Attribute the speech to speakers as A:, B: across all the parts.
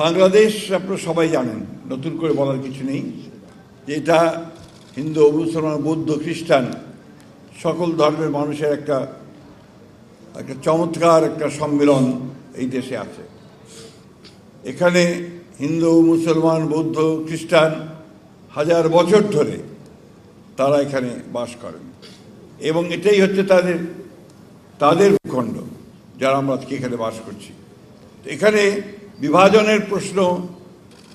A: বাংলাদেশ আপনারা সবাই জানেন, নতুন করে বলার কিছু নেই, যে এটা হিন্দু, মুসলমান, বৌদ্ধ, খ্রিস্টান সকল ধর্মের মানুষের একটা চমৎকার একটা সম্মেলন এই দেশে আছে। এখানে হিন্দু, মুসলমান, বৌদ্ধ, খ্রিস্টান হাজার বছর ধরে তারা এখানে বাস করেন এবং এটাই হচ্ছে তাদের ভূখণ্ড, যারা আমরা আজকে এখানে বাস করছি। এখানে বিভাজনের প্রশ্ন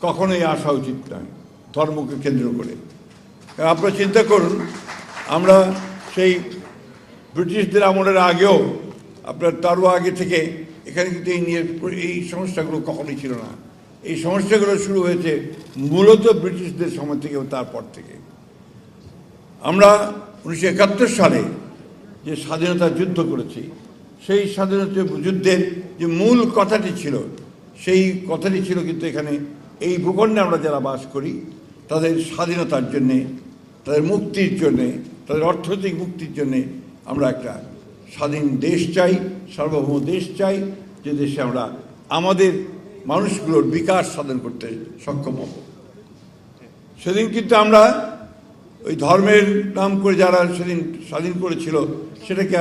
A: কখনোই আসা উচিত নয় ধর্মকে কেন্দ্র করে। আপনারা চিন্তা করুন, আমরা সেই ব্রিটিশদের আমলের আগেও তারও আগে থেকে এখানে কিন্তু এই সমস্যাগুলো কখনোই ছিল না। এই সমস্যাগুলো শুরু হয়েছে মূলত ব্রিটিশদের সময় থেকে, তারপর থেকে। আমরা 1971 সালে যে স্বাধীনতা যুদ্ধ করেছি, সেই স্বাধীনতা যুদ্ধের যে মূল কথাটি ছিল, সেই কথাটি ছিল কিন্তু এখানে এই ভূখণ্ডে আমরা যারা বাস করি তাদের স্বাধীনতার জন্যে, তাদের মুক্তির জন্যে, তাদের অর্থনৈতিক মুক্তির জন্যে আমরা একটা স্বাধীন দেশ চাই, সার্বভৌম দেশ চাই, যে দেশে আমরা আমাদের মানুষগুলোর বিকাশ সাধন করতে সক্ষম হব। সেদিন কিন্তু আমরা ওই ধর্মের নাম করে যারা সেদিন স্বাধীন করেছিল সেটাকে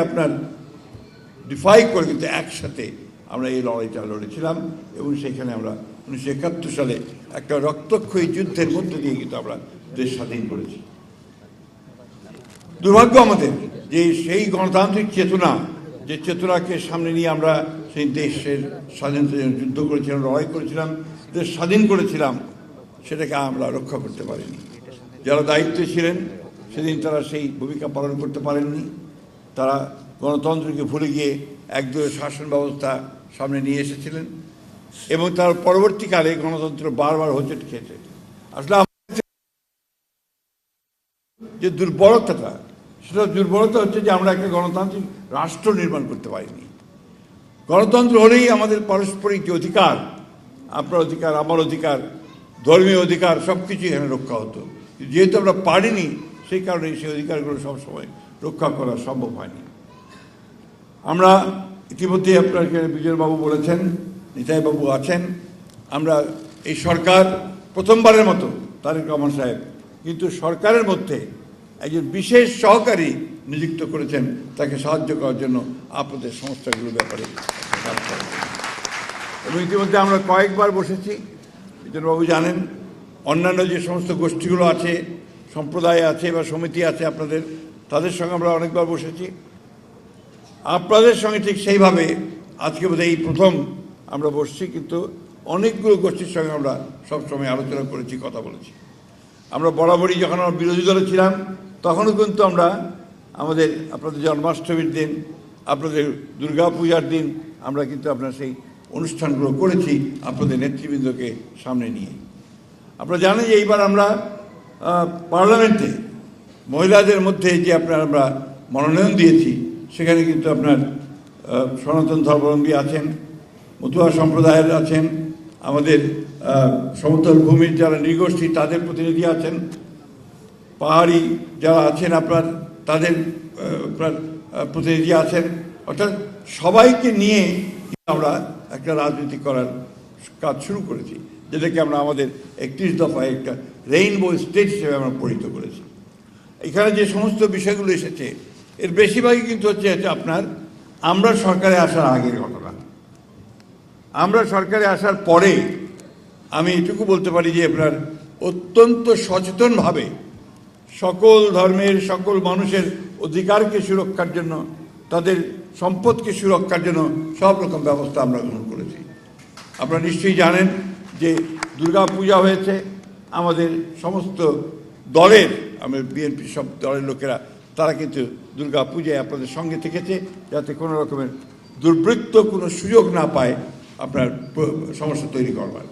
A: ডিফাই করে কিন্তু একসাথে আমরা এই লড়াইটা লড়েছিলাম এবং সেখানে আমরা 1971 সালে একটা রক্তক্ষয়ী যুদ্ধের মধ্যে দিয়ে কিন্তু আমরা দেশ স্বাধীন করেছি। দুর্ভাগ্য আমাদের যে সেই গণতান্ত্রিক চেতনা, যে চেতনাকে সামনে নিয়ে আমরা সেই দেশের স্বাধীনতার জন্য যুদ্ধ করেছিলাম, লড়াই করেছিলাম, দেশ স্বাধীন করেছিলাম, সেটাকে আমরা রক্ষা করতে পারিনি। যারা দায়িত্বে ছিলেন সেদিন তারা সেই ভূমিকা পালন করতে পারেননি। তারা গণতন্ত্রকে ভুলে গিয়ে একদলীয় শাসন ব্যবস্থা সামনে নিয়ে এসেছিলেন এবং তার পরবর্তীকালে গণতন্ত্র বারবার হোঁচট খেয়েছে। আসলে যে দুর্বলতাটা, সেটা দুর্বলতা হচ্ছে যে আমরা একটা গণতান্ত্রিক রাষ্ট্র নির্মাণ করতে পারিনি। গণতন্ত্র হলেই আমাদের পারস্পরিক যে অধিকার, আপনার অধিকার, আমার অধিকার, ধর্মীয় অধিকার, সব কিছু এখানে রক্ষা হতো। যেহেতু আমরা পারিনি, সেই কারণে সেই অধিকারগুলো সবসময় রক্ষা করা সম্ভব হয়নি। আমরা ইতিমধ্যে আপনার বিজয়বাবু বলেছেন, নিতাইবাবু আছেন, আমরা এই সরকার প্রথমবারের মতো তারেক রহমান সাহেব কিন্তু সরকারের মধ্যে একজন বিশেষ সহকারী নিযুক্ত করেছেন তাকে সাহায্য করার জন্য আপনাদের সংস্থাগুলোর ব্যাপারে কাজ করেন। এবং ইতিমধ্যে আমরা কয়েকবার বসেছি, বিজয়বাবু জানেন, অন্যান্য যে সমস্ত গোষ্ঠীগুলো আছে, সম্প্রদায় আছে বা সমিতি আছে আপনাদের, তাদের সঙ্গে আমরা অনেকবার বসেছি। আপনাদের সঙ্গে ঠিক সেইভাবে আজকে বোধহয় এই প্রথম আমরা বসছি, কিন্তু অনেকগুলো গোষ্ঠীর সঙ্গে আমরা সবসময় আলোচনা করেছি, কথা বলেছি। আমরা বরাবরই যখন আমরা বিরোধী দলে ছিলাম তখনও কিন্তু আমরা আপনাদের জন্মাষ্টমীর দিন, আপনাদের দুর্গা পূজার দিন আমরা কিন্তু আপনার সেই অনুষ্ঠানগুলো করেছি আপনাদের নেতৃবৃন্দকে সামনে নিয়ে। আপনারা জানেন যে এইবার আমরা পার্লামেন্টে মহিলাদের মধ্যে যে আমরা মনোনয়ন দিয়েছি, সেখানে কিন্তু আপনার সনাতন ধর্মাবলম্বী আছেন, মতুয়া সম্প্রদায়ের আছেন, আমাদের সমতল ভূমির যারা নৃগোষ্ঠী তাদের প্রতিনিধি আছেন, পাহাড়ি যারা আছেন তাদের প্রতিনিধি আছেন। অর্থাৎ সবাইকে নিয়ে আমরা একটা রাজনীতি করার কাজ শুরু করেছি, যেটাকে আমরা আমাদের 31 দফায় একটা রেইনবো স্টেট হিসেবে আমরা পরিচিত করেছি। এখানে যে সমস্ত বিষয়গুলো এসেছে এর বেশিরভাগই কিন্তু হচ্ছে আমরা সরকারে আসার আগের ঘটনা। আমরা সরকারে আসার পরে আমি এটুকু বলতে পারি যে অত্যন্ত সচেতনভাবে সকল ধর্মের, সকল মানুষের অধিকারকে সুরক্ষার জন্য, তাদের সম্পদকে সুরক্ষার জন্য সব রকম ব্যবস্থা আমরা গ্রহণ করেছি। আপনারা নিশ্চয়ই জানেন যে দুর্গা পূজা হয়েছে, আমাদের সমস্ত দলের, বিএনপি সব দলের লোকেরা তারা কিন্তু দুর্গা পূজায় আপনাদের সঙ্গে থেকেছে, যাতে কোনো রকমের দুর্বৃত্ত কোনো সুযোগ না পায় আপনার সমস্যা তৈরি করবার।